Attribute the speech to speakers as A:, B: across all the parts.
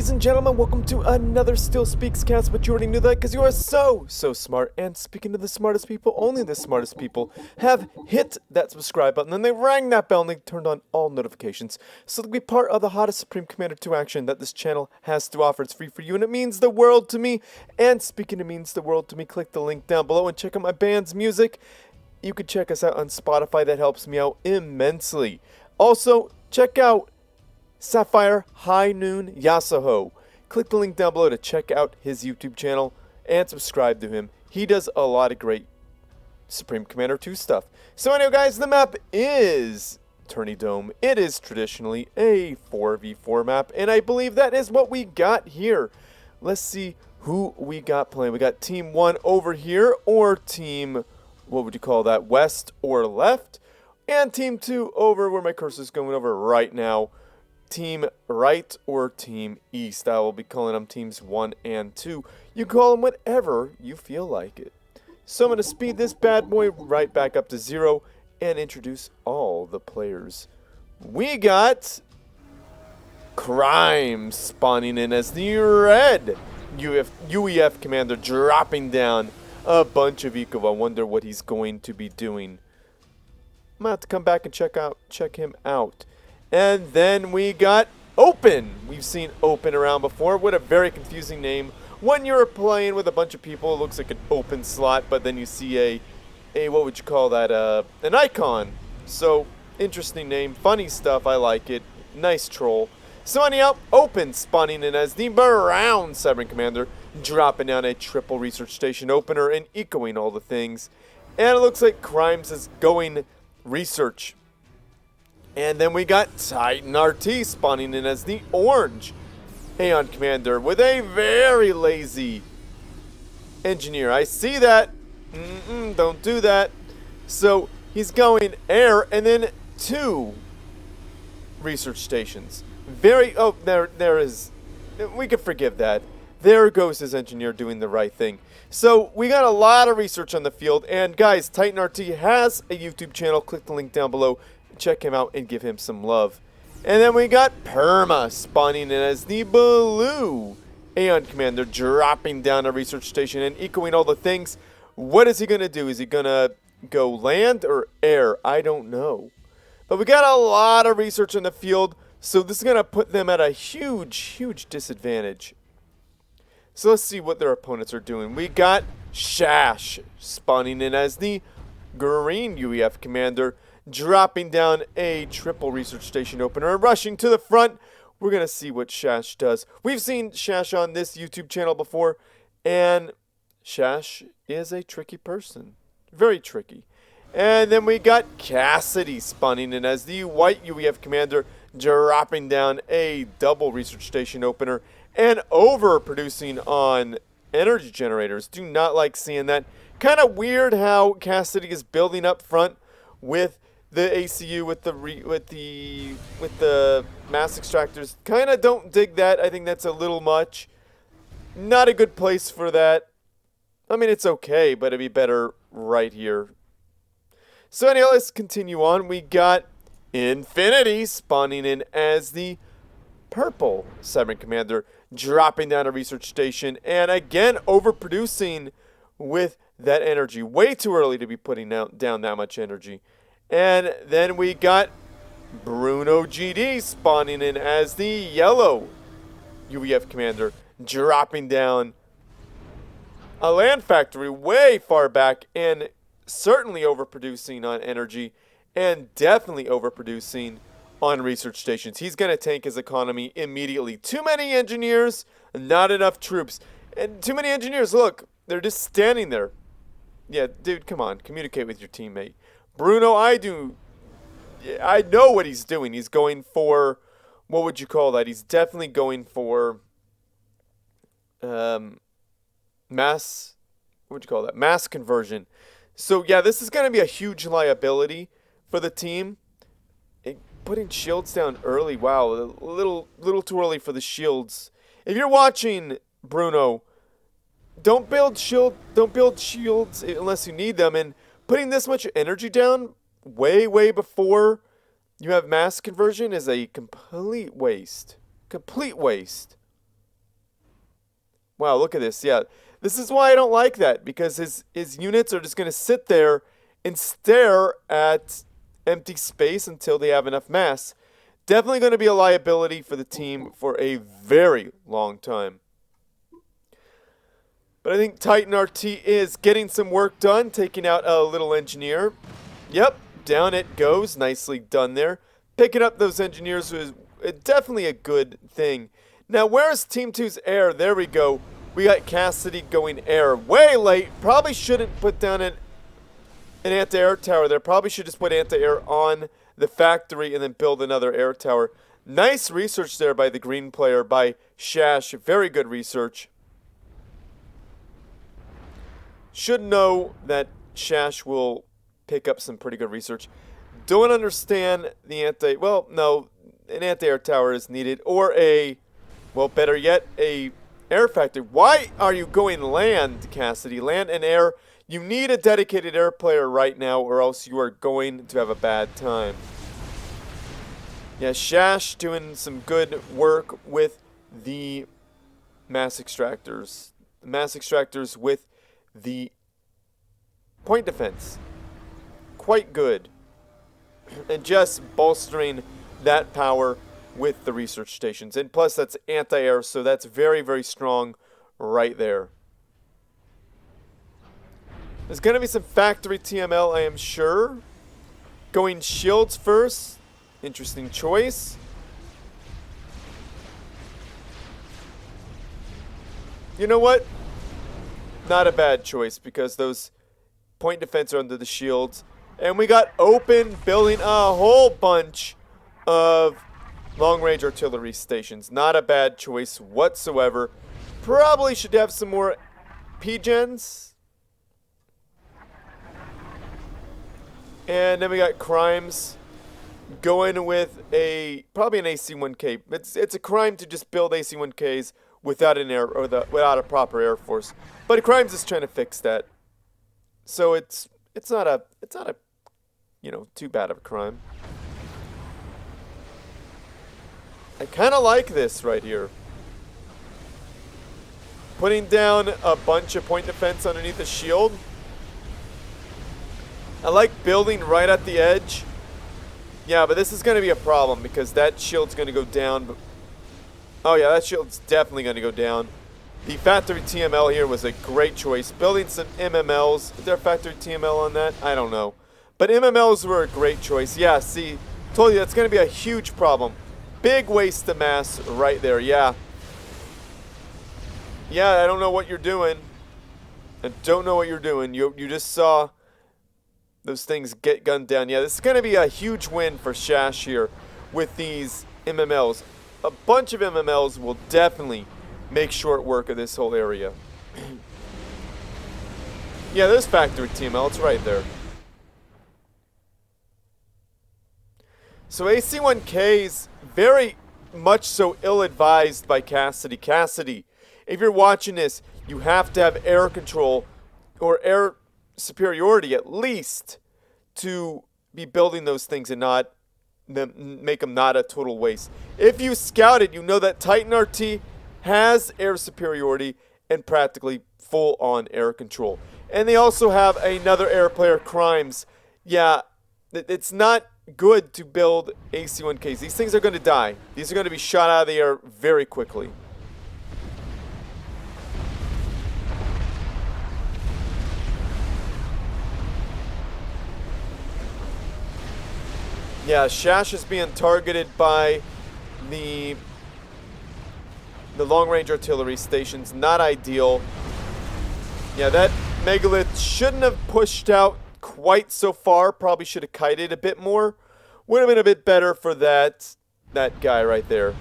A: ladies and gentlemen, welcome to another Still Speaks cast, but you already knew that because you are so smart. And speaking of the smartest people, only the smartest people have hit that subscribe button, and they rang that bell, and they turned on all notifications, so to be part of the hottest Supreme Commander 2 action that this channel has to offer. It's free for you, and it means the world to me. And speaking of means the world to me, click the link down below and check out my band's music. You can check us out on Spotify. That helps me out immensely. Also, check out Sapphire High Noon Yasuho. Click the link down below to check out his YouTube channel and subscribe to him. He does a lot of great Supreme Commander 2 stuff. So anyway, guys, the map is Tourney Dome. It is traditionally a 4v4 map, and I believe that is what we got here. Let's see who we got playing. We got Team 1 over here, or Team, what would you call that, west or left? And Team 2 over where my cursor's going over right now. Team right or Team East. I will be calling them Teams 1 and 2. You call them whatever you feel like it. So I'm going to speed this bad boy right back up to 0 and introduce all the players. We got CrimeZ spawning in as the red UEF commander, dropping down a bunch of eco. I wonder what he's going to be doing. I'm going to have to come back and check him out. And then we got Open. We've seen Open around before. What a very confusing name. When you're playing with a bunch of people, it looks like an open slot, but then you see a what would you call that, an icon. So, interesting name. Funny stuff. I like it. Nice troll. So anyhow, Open spawning in as the brown Cyber Commander, dropping down a triple research station opener and echoing all the things. And it looks like CrimeZ is going research. And then we got TitanRT spawning in as the orange Aeon Commander with a very lazy engineer. I see that. Don't do that. So he's going air and then 2 research stations. There is. We can forgive that. There goes his engineer doing the right thing. So we got a lot of research on the field. And guys, TitanRT has a YouTube channel. Click the link down below. Check him out and give him some love. And then we got Perma spawning in as the blue Aeon Commander, dropping down a research station and echoing all the things. What is he going to do? Is he going to go land or air? I don't know. But we got a lot of research in the field, so this is going to put them at a huge disadvantage. So let's see what their opponents are doing. We got Shash spawning in as the green UEF Commander, dropping down a triple research station opener and rushing to the front. We're going to see what Shash does. We've seen Shash on this YouTube channel before, and Shash is a tricky person. Very tricky. And then we got Cassidy spawning in as the white UEF Commander, dropping down a double research station opener and overproducing on energy generators. Do not like seeing that. Kind of weird how Cassidy is building up front with the ACU, with the mass extractors. Kind of don't dig that. I think that's a little much. Not a good place for that. I mean, it's okay, but it'd be better right here. So anyhow, let's continue on. We got Infinity spawning in as the purple Cyber Commander, dropping down a research station and again overproducing with that energy. Way too early to be putting down that much energy. And then we got BrunoGD spawning in as the yellow UEF Commander, dropping down a land factory way far back and certainly overproducing on energy and definitely overproducing on research stations. He's going to tank his economy immediately. Too many engineers, not enough troops. And too many engineers, look, they're just standing there. Yeah, dude, come on, communicate with your teammate. Bruno, I know what he's doing. He's going for, what would you call that? He's definitely going for mass conversion. So yeah, this is going to be a huge liability for the team. Putting shields down early, wow, a little too early for the shields. If you're watching, Bruno, don't build shields unless you need them, and putting this much energy down way before you have mass conversion is a complete waste. Complete waste. Wow, look at this. Yeah, this is why I don't like that, because his units are just going to sit there and stare at empty space until they have enough mass. Definitely going to be a liability for the team for a very long time. But I think TitanRT is getting some work done, taking out a little engineer. Yep, down it goes. Nicely done there. Picking up those engineers was definitely a good thing. Now, where's Team 2's air? There we go. We got Cassidy going air. Way late. Probably shouldn't put down an anti-air tower there. Probably should just put anti-air on the factory and then build another air tower. Nice research there by the green player, by Shash. Very good research. Should know that Shash will pick up some pretty good research. Don't understand the well, no, an anti-air tower is needed, or a, well, better yet, a air factory. Why are you going land, Cassidy? Land and air. You need a dedicated air player right now, or else you are going to have a bad time. Yeah, Shash doing some good work with the mass extractors. The mass extractors with the point defense. Quite good. And just bolstering that power with the research stations. And plus, that's anti-air, so that's very, very strong right there. There's going to be some factory TML, I am sure. Going shields first. Interesting choice. You know what? Not a bad choice, because those point defense are under the shields. And we got open building a whole bunch of long-range artillery stations. Not a bad choice whatsoever. Probably should have some more P-gens. And then we got CrimeZ going with probably an AC-1K. It's a crime to just build AC-1Ks without an air, or without a proper air force. But CrimeZ is trying to fix that. So it's not a too bad of a crime. I kind of like this right here. Putting down a bunch of point defense underneath the shield. I like building right at the edge. Yeah, but this is going to be a problem, because that shield's going to go down. Oh yeah, that shield's definitely going to go down. The factory TML here was a great choice. Building some MMLs. Is there a factory TML on that? I don't know. But MMLs were a great choice. Yeah, see, told you that's going to be a huge problem. Big waste of mass right there, yeah. Yeah, I don't know what you're doing. I don't know what you're doing. You just saw those things get gunned down. Yeah, this is going to be a huge win for Shash here with these MMLs. A bunch of MMLs will definitely make short work of this whole area. Yeah, there's factory TML. It's right there. So AC-1Ks, very much so ill-advised by Cassidy. Cassidy, if you're watching this, you have to have air control or air superiority at least to be building those things and not make them not a total waste. If you scouted, you know that TitanRT has air superiority and practically full-on air control. And they also have another air player, CrimeZ. Yeah, it's not good to build AC-1Ks. These things are going to die. These are going to be shot out of the air very quickly. Yeah, Shash is being targeted by the long-range artillery stations. Not ideal. Yeah, that megalith shouldn't have pushed out quite so far. Probably should have kited a bit more. Would have been a bit better for that guy right there.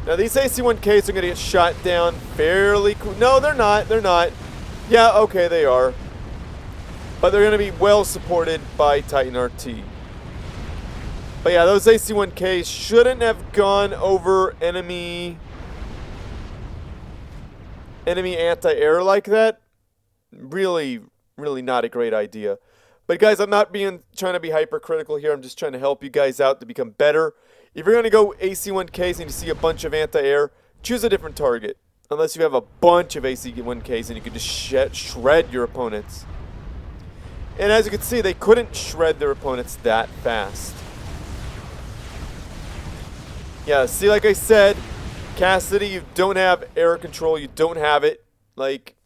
A: Now these AC-1Ks are going to get shot down fairly no, they're not. They're not. Yeah, okay, they are. But they're going to be well supported by TitanRT. But yeah, those AC-1Ks shouldn't have gone over enemy anti-air like that. Really, really not a great idea. But guys, I'm not trying to be hypercritical here. I'm just trying to help you guys out to become better. If you're going to go AC-1Ks and you see a bunch of anti-air, choose a different target. Unless you have a bunch of AC-1Ks and you can just shred your opponents. And as you can see, they couldn't shred their opponents that fast. Yeah, see, like I said, Cassidy, you don't have air control. You don't have it. Like,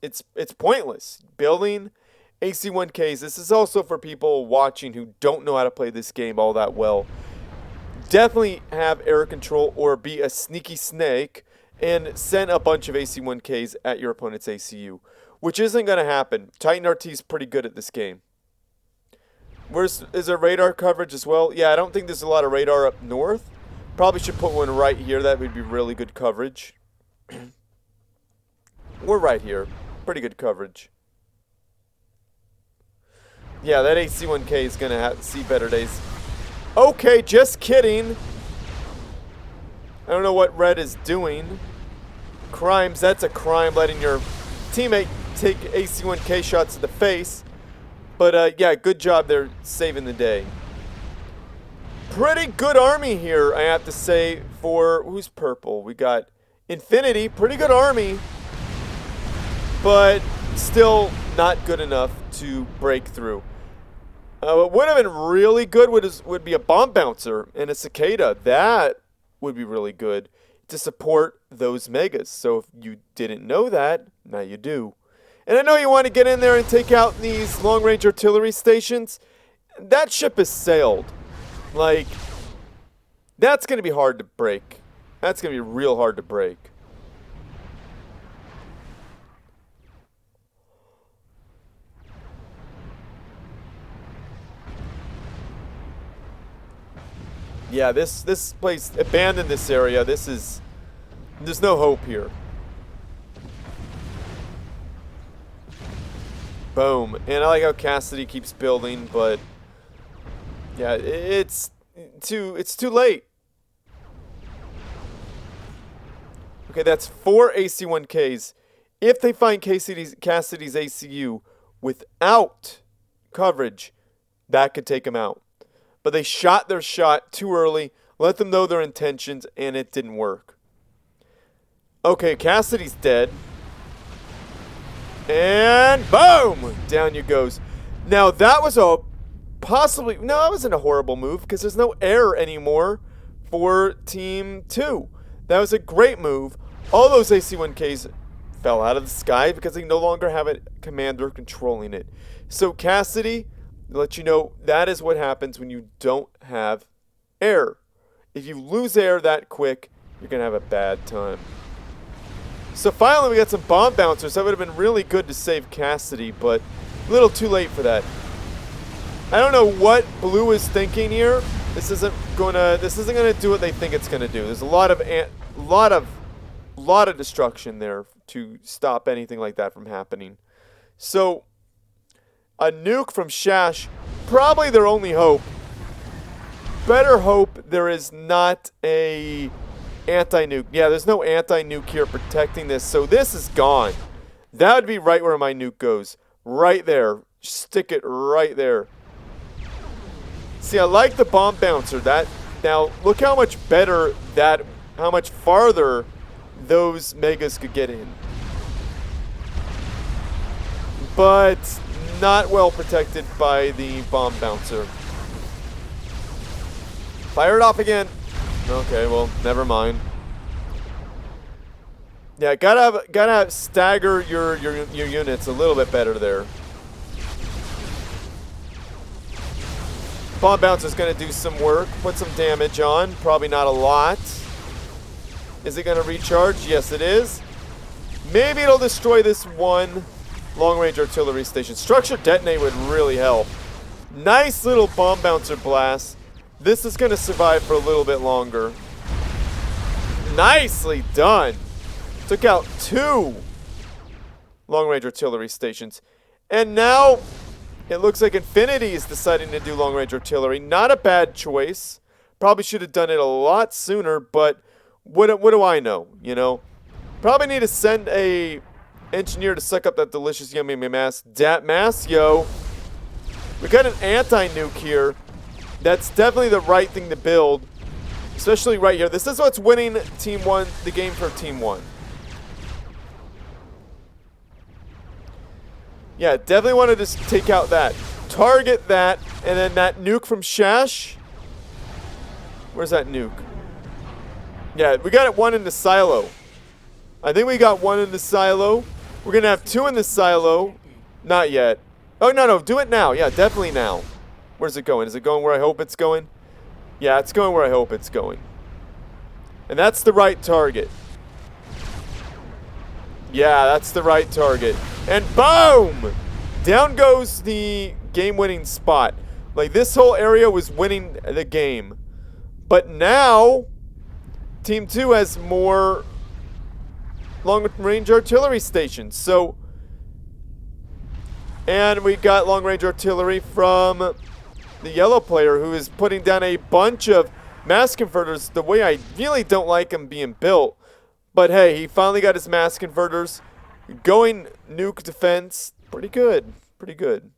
A: it's pointless. Building AC-1Ks. This is also for people watching who don't know how to play this game all that well. Definitely have air control or be a sneaky snake and send a bunch of AC-1Ks at your opponent's ACU, which isn't going to happen. TitanRT is pretty good at this game. Is there radar coverage as well? Yeah, I don't think there's a lot of radar up north. Probably should put one right here. That would be really good coverage. We're right here. Pretty good coverage. Yeah, that AC-1K is going to see better days. Okay, just kidding. I don't know what Red is doing. CrimeZ, that's a crime, letting your teammate take AC-1K shots to the face. But, yeah, good job there saving the day. Pretty good army here, I have to say, for... Who's purple? We got Infinity. Pretty good army. But still not good enough to break through. What would have been really good would be a bomb bouncer and a cicada. That would be really good to support those megas. So if you didn't know that, now you do. And I know you want to get in there and take out these long-range artillery stations. That ship has sailed. Like, that's going to be hard to break. That's going to be real hard to break. Yeah, this place, abandoned this area. There's no hope here. Boom. And I like how Cassidy keeps building, but yeah, it's too late. Okay, that's 4 AC-1Ks. If they find Cassidy's ACU without coverage, that could take him out. But they shot their shot too early, let them know their intentions, and it didn't work. Okay, Cassidy's dead. And boom! Down you goes. Now, that was a possibly... No, that wasn't a horrible move, because there's no air anymore for Team 2. That was a great move. All those AC-1Ks fell out of the sky because they no longer have a commander controlling it. So, Cassidy... let you know, that is what happens when you don't have air. If you lose air that quick, you're going to have a bad time. So finally we got some bomb bouncers. That would have been really good to save Cassidy, but a little too late for that. I don't know what Blue is thinking here. This isn't gonna do what they think it's gonna do. There's a lot of destruction there to stop anything like that from happening. So a nuke from Shash, probably their only hope. Better hope there is not a anti-nuke. Yeah, there's no anti-nuke here protecting this, so this is gone. That would be right where my nuke goes. Right there. Stick it right there. See, I like the bomb bouncer. Now, look how much better how much farther those megas could get in. But not well protected by the bomb bouncer. Fire it off again. Okay, well, never mind. Yeah, gotta stagger your units a little bit better there. Bomb bouncer's gonna do some work, put some damage on. Probably not a lot. Is it gonna recharge? Yes, it is. Maybe it'll destroy this one long-range artillery station. Structure detonate would really help. Nice little bomb bouncer blast. This is going to survive for a little bit longer. Nicely done. Took out 2 long-range artillery stations. And now it looks like Infinity is deciding to do long-range artillery. Not a bad choice. Probably should have done it a lot sooner, but what do I know, you know? Probably need to send a engineer to suck up that delicious yummy mass. Dat mass, yo. We got an anti-nuke here. That's definitely the right thing to build, especially right here. This is what's winning Team 1, the game for Team 1. Yeah, definitely want to just take out that. Target that, and then that nuke from Shash. Where's that nuke? Yeah, we got one in the silo. I think we got one in the silo. We're going to have two in the silo. Not yet. Oh, no, do it now. Yeah, definitely now. Where's it going? Is it going where I hope it's going? Yeah, it's going where I hope it's going. And that's the right target. Yeah, that's the right target. And boom! Down goes the game-winning spot. Like, this whole area was winning the game. But now, Team 2 has more long-range artillery stations. So, and we got long-range artillery from the yellow player, who is putting down a bunch of mass converters the way I really don't like them being built. But hey, he finally got his mass converters going. Nuke defense, pretty good, pretty good.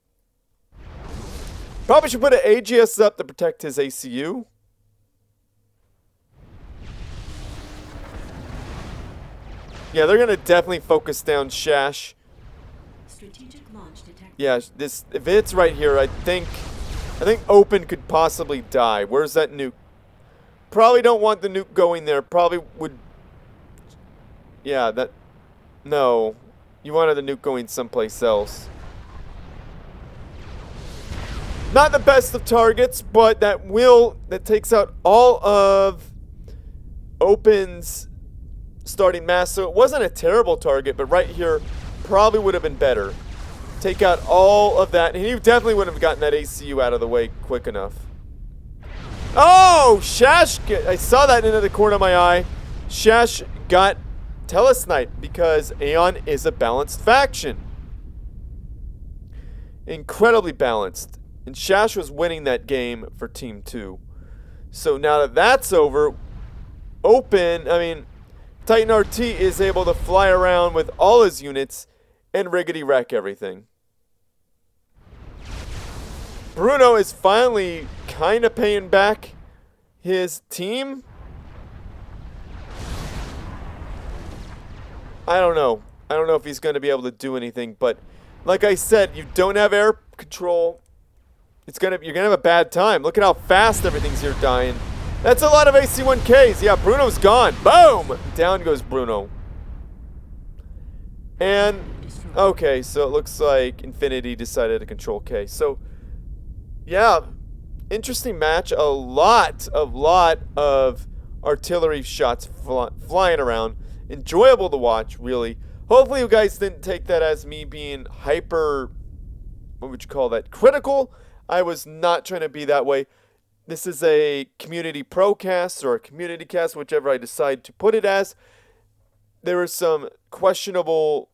A: Probably should put an AGS up to protect his ACU. Yeah, they're gonna definitely focus down Shash.
B: Strategic launch detected.
A: Yeah, this, if it's right here, I think open could possibly die. Where's that nuke? Probably don't want the nuke going there. Probably would. Yeah, that. No, you wanted the nuke going someplace else. Not the best of targets, but that takes out all of Open's starting mass. So it wasn't a terrible target, but right here probably would have been better. Take out all of that, and he definitely wouldn't have gotten that ACU out of the way quick enough. Oh, Shash, I saw that into the corner of my eye. Shash got Telesnipe because Aeon is a balanced faction. Incredibly balanced. And Shash was winning that game for Team 2. So now that that's over, TitanRT is able to fly around with all his units and riggedy wreck everything. Bruno is finally kind of paying back his team. I don't know. I don't know if he's going to be able to do anything, but like I said, you don't have air control. You're going to have a bad time. Look at how fast everything's here dying. That's a lot of AC-1Ks. Yeah, Bruno's gone. Boom! Down goes Bruno. And, okay, so it looks like Infinity decided to control K. So, yeah, interesting match. A lot of artillery shots flying around. Enjoyable to watch, really. Hopefully you guys didn't take that as me being hyper, what would you call that, critical. I was not trying to be that way. This is a community procast or a community cast, whichever I decide to put it as. There were some questionable,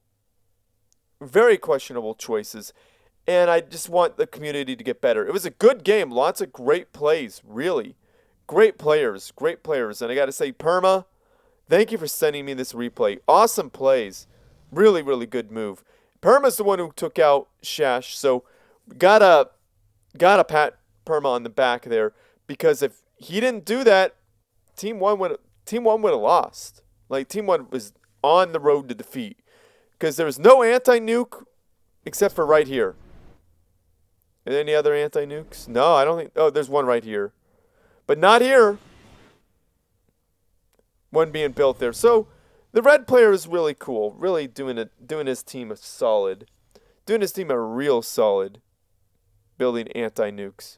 A: very questionable choices, and I just want the community to get better. It was a good game. Lots of great plays, really. Great players, and I got to say, Perma, thank you for sending me this replay. Awesome plays. Really, really good move. Perma's the one who took out Shash, so gotta pat Perma on the back there, because if he didn't do that, Team 1 would have lost. Like, Team 1 was on the road to defeat, because there was no anti-nuke except for right here. Are there any other anti-nukes? No, I don't think. Oh, there's one right here, but not here. One being built there. So the red player is really cool. Really doing his team a solid. Doing his team a real solid. Building anti-nukes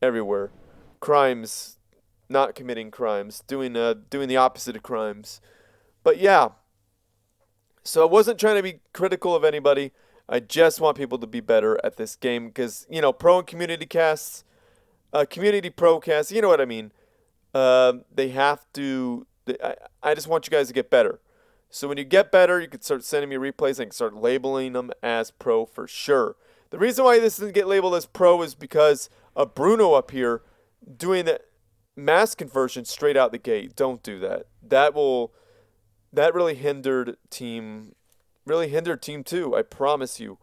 A: everywhere. Crimes, not committing crimes. Doing the opposite of crimes. But yeah. So I wasn't trying to be critical of anybody. I just want people to be better at this game, because, you know, pro and community casts, community pro casts, you know what I mean. They have to. I just want you guys to get better. So when you get better, you can start sending me replays. I can start labeling them as pro for sure. The reason why this didn't get labeled as pro is because of Bruno up here doing the mass conversion straight out the gate. Don't do that. That really hindered team 2, I promise you.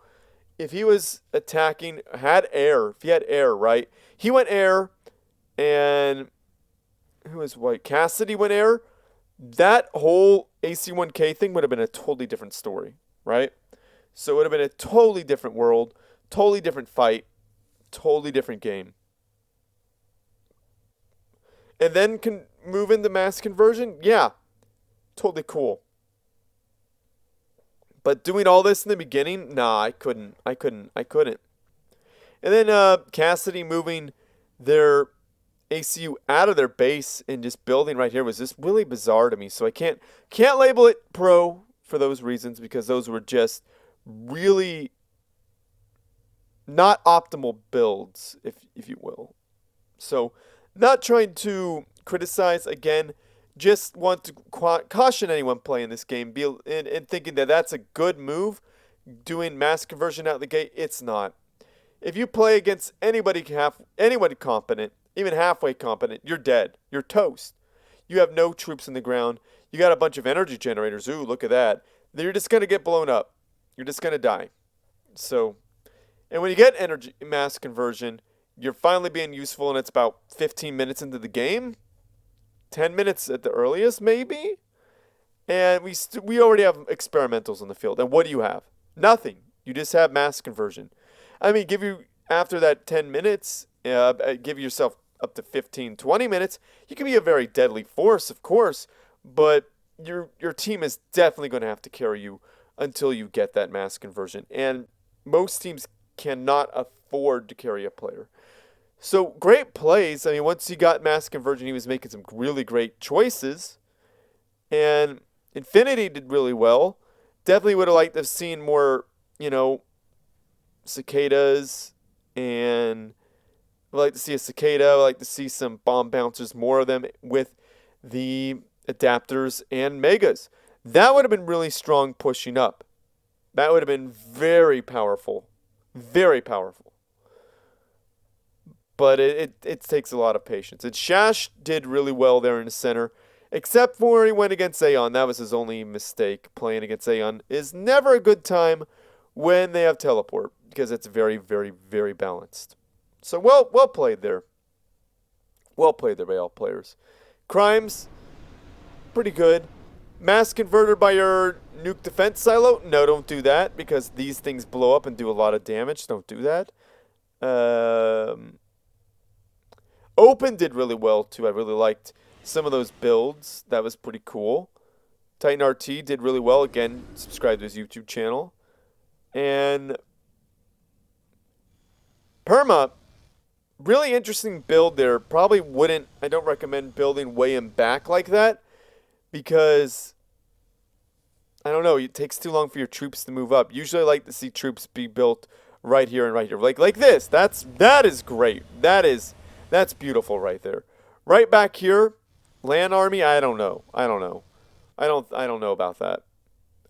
A: If he was attacking, if he had air, right? He went air, and who was white? Cassidy went air. That whole AC-1K thing would have been a totally different story, right? So it would have been a totally different world, totally different fight, totally different game. And then can move into mass conversion? Yeah, totally cool. But doing all this in the beginning? Nah, I couldn't. And then Cassidy moving their ACU out of their base and just building right here was just really bizarre to me. So I can't label it pro for those reasons, because those were just really not optimal builds, if you will. So not trying to criticize, again, just want to caution anyone playing this game and thinking that that's a good move, doing mass conversion out the gate. It's not. If you play against anybody competent, even halfway competent, you're dead. You're toast. You have no troops in the ground. You got a bunch of energy generators. Ooh, look at that. Then you're just going to get blown up. You're just going to die. So, and when you get energy mass conversion, you're finally being useful, and it's about 15 minutes into the game. 10 minutes at the earliest, maybe? And we already have experimentals on the field. And what do you have? Nothing. You just have mass conversion. I mean, after that 10 minutes, give yourself up to 15, 20 minutes. You can be a very deadly force, of course, but your team is definitely going to have to carry you until you get that mass conversion. And most teams cannot afford to carry a player. So great plays. I mean, once he got mass conversion, he was making some really great choices. And Infinity did really well. Definitely would have liked to have seen more, cicadas, and I'd like to see a cicada. I'd like to see some bomb bouncers, more of them with the adapters and megas. That would have been really strong pushing up. That would have been very powerful. Very powerful. But it takes a lot of patience. And Shash did really well there in the center, except for where he went against Aeon. That was his only mistake. Playing against Aeon is never a good time when they have teleport, because it's very, very, very balanced. So well played there. Well played there by all players. CrimeZ, pretty good. Mass converter by your nuke defense silo? No, don't do that, because these things blow up and do a lot of damage. Don't do that. Open did really well, too. I really liked some of those builds. That was pretty cool. TitanRT did really well. Again, subscribe to his YouTube channel. And Perma, really interesting build there. I don't recommend building way in back like that, because, I don't know, it takes too long for your troops to move up. Usually I like to see troops be built right here and right here. Like this. That is great. That's beautiful right there. Right back here, land army, I don't know. I don't know about that.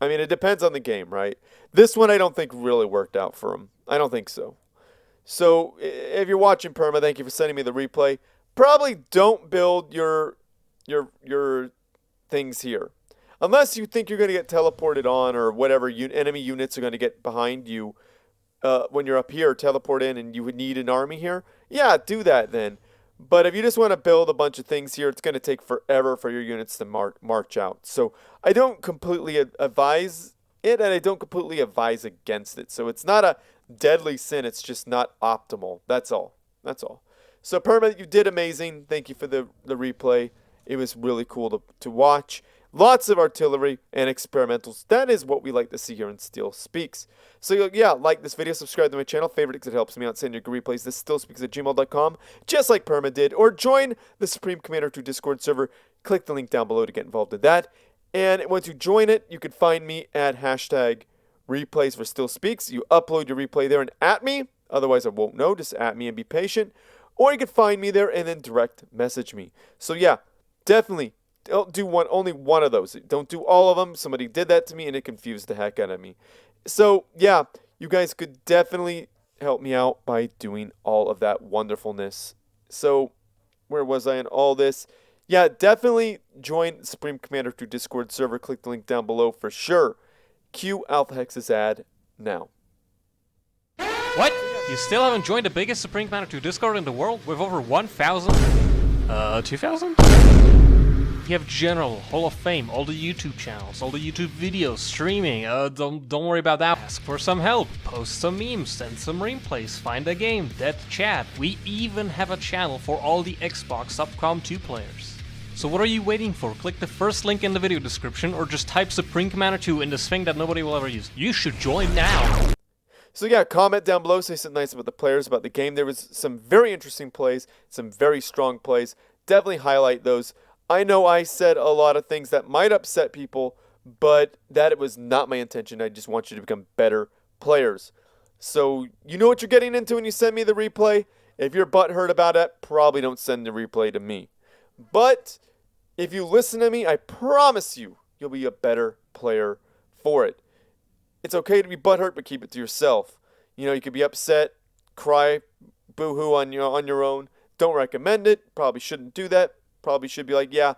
A: I mean, it depends on the game, right? This one I don't think really worked out for him. I don't think so. So, if you're watching Perma, thank you for sending me the replay. Probably don't build your things here. Unless you think you're going to get teleported on, or whatever enemy units are going to get behind you when you're up here, teleport in, and you would need an army here. Yeah, do that then. But if you just want to build a bunch of things here, it's going to take forever for your units to march out. So I don't completely advise it, and I don't completely advise against it. So it's not a deadly sin. It's just not optimal. That's all. So Perma, you did amazing. Thank you for the replay. It was really cool to watch. Lots of artillery and experimentals. That is what we like to see here in Still Speaks. So yeah, like this video, subscribe to my channel, favorite because it helps me out, send your good replays to stillspeaks@gmail.com, just like Perma did, or join the Supreme Commander 2 Discord server. Click the link down below to get involved in that. And once you join it, you can find me at #replays for Still Speaks. You upload your replay there and at me. Otherwise, I won't know. Just at me and be patient. Or you can find me there and then direct message me. So yeah, definitely. Don't do only one of those. Don't do all of them. Somebody did that to me and it confused the heck out of me. So yeah, you guys could definitely help me out by doing all of that wonderfulness. So where was I in all this? Yeah, definitely join Supreme Commander 2 Discord server. Click the link down below for sure. Cue Alpha Hex's ad now.
C: What? You still haven't joined the biggest Supreme Commander 2 Discord in the world with over 1,000? 2000? You have General, Hall of Fame, all the YouTube channels, all the YouTube videos, streaming. Don't worry about that. Ask for some help, post some memes, send some replays, find a game, dead chat. We even have a channel for all the Xbox Subcom 2 players. So what are you waiting for? Click the first link in the video description or just type Supreme Commander 2 in this thing that nobody will ever use. You should join now!
A: So yeah, comment down below, say something nice about the players, about the game. There was some very interesting plays, some very strong plays. Definitely highlight those. I know I said a lot of things that might upset people, but that it was not my intention. I just want you to become better players. So you know what you're getting into when you send me the replay. If you're butthurt about it, probably don't send the replay to me. But if you listen to me, I promise you, you'll be a better player for it. It's okay to be butthurt, but keep it to yourself. You know, you could be upset, cry, boo-hoo on your own. Don't recommend it. Probably shouldn't do that. Probably should be like, yeah,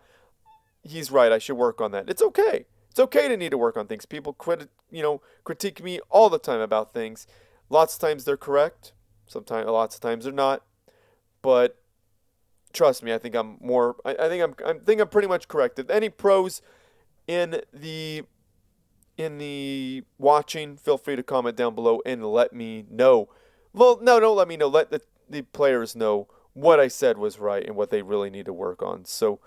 A: he's right. I should work on that. It's okay. It's okay to need to work on things. People critique me all the time about things. Lots of times they're correct. Lots of times they're not. But trust me, I think I'm more. I think I'm pretty much correct. If any pros in the watching, feel free to comment down below and let me know. Well, no, don't let me know. Let the players know what I said was right and what they really need to work on. So,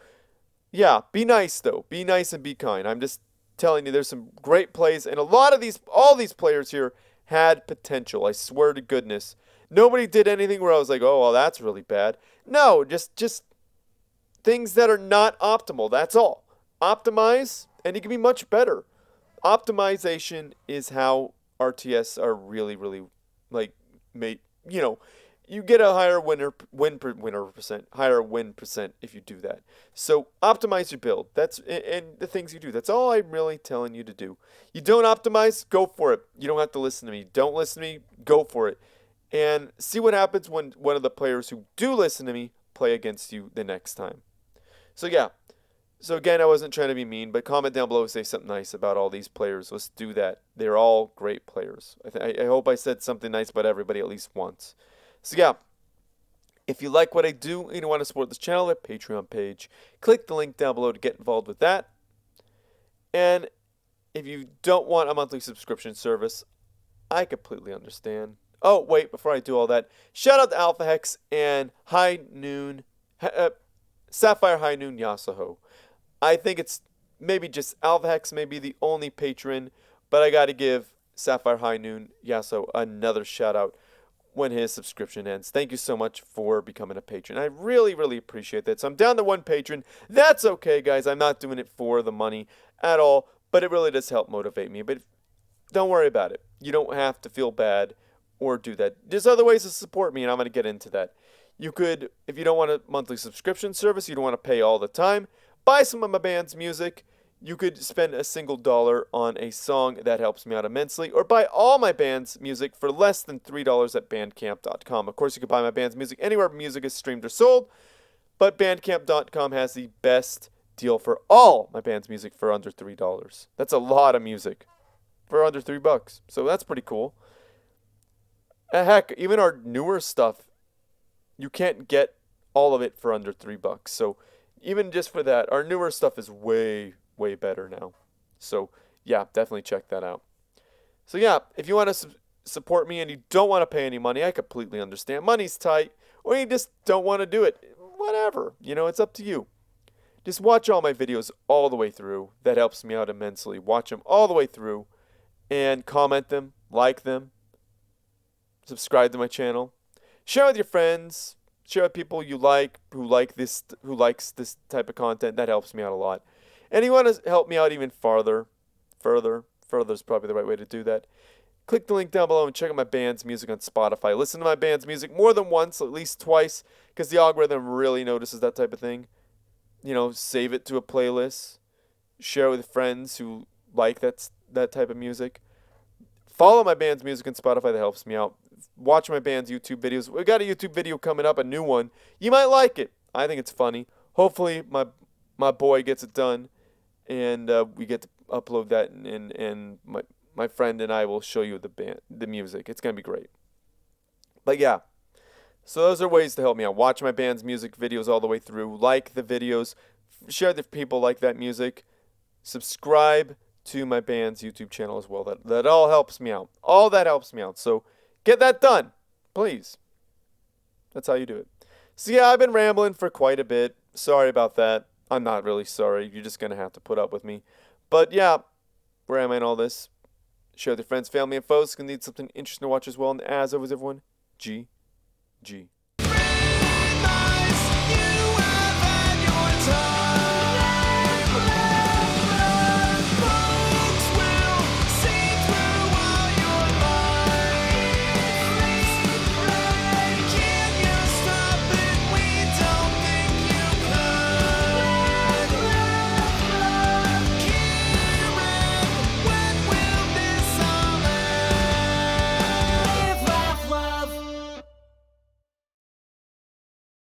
A: yeah, be nice though. Be nice and be kind. I'm just telling you, there's some great plays, and all these players here had potential. I swear to goodness. Nobody did anything where I was like, oh, well, that's really bad. No, just things that are not optimal. That's all. Optimize, and you can be much better. Optimization is how RTS are really, really made. You get a higher win percent if you do that. So optimize your build. And the things you do. That's all I'm really telling you to do. You don't optimize, go for it. You don't have to listen to me. Don't listen to me, go for it. And see what happens when one of the players who do listen to me play against you the next time. So yeah. So again, I wasn't trying to be mean, but comment down below and say something nice about all these players. Let's do that. They're all great players. I hope I said something nice about everybody at least once. So yeah, if you like what I do and you want to support this channel, the Patreon page, click the link down below to get involved with that. And if you don't want a monthly subscription service, I completely understand. Oh, wait, before I do all that, shout out to Alpha Hex and Sapphire High Noon Yasuho. I think it's maybe just Alpha Hex may be the only patron, but I got to give Sapphire High Noon Yasuho another shout out when his subscription ends. Thank you so much for becoming a patron. I really, really appreciate that. So I'm down to one patron. That's okay, guys. I'm not doing it for the money at all, but it really does help motivate me. But don't worry about it. You don't have to feel bad or do that. There's other ways to support me, and I'm going to get into that. You could, if you don't want a monthly subscription service, you don't want to pay all the time, buy some of my band's music. You could spend a single dollar on a song that helps me out immensely, or buy all my band's music for less than $3 at bandcamp.com. Of course, you can buy my band's music anywhere music is streamed or sold, but bandcamp.com has the best deal for all my band's music for under $3. That's a lot of music for under $3, so that's pretty cool. Heck, even our newer stuff, you can't get all of it for under $3. So even just for that, our newer stuff is way better now. So yeah, definitely check that out. So yeah, if you want to support me and you don't want to pay any money, I completely understand. Money's tight, or you just don't want to do it. Whatever, it's up to you. Just watch all my videos all the way through. That helps me out immensely. Watch them all the way through and comment them, like them, subscribe to my channel, share with your friends, share with people you like, who likes this type of content. That helps me out a lot. And if you want to help me out even further is probably the right way to do that. Click the link down below and check out my band's music on Spotify. Listen to my band's music more than once, at least twice, because the algorithm really notices that type of thing. Save it to a playlist. Share it with friends who like that type of music. Follow my band's music on Spotify. That helps me out. Watch my band's YouTube videos. We got a YouTube video coming up, a new one. You might like it. I think it's funny. Hopefully my boy gets it done, and we get to upload that, and my friend and I will show you the music. It's gonna be great. But yeah, So those are ways to help me out. Watch my band's music videos all the way through. Like the videos. Share if people like that music. Subscribe to my band's YouTube channel as well. That all helps me out. All that helps me out. So get that done, please. That's how you do it. So yeah, I've been rambling for quite a bit. Sorry about that. I'm not really sorry. You're just going to have to put up with me. But yeah, where am I in all this? Share with your friends, family, and foes who need something interesting to watch as well. And as always, everyone, G.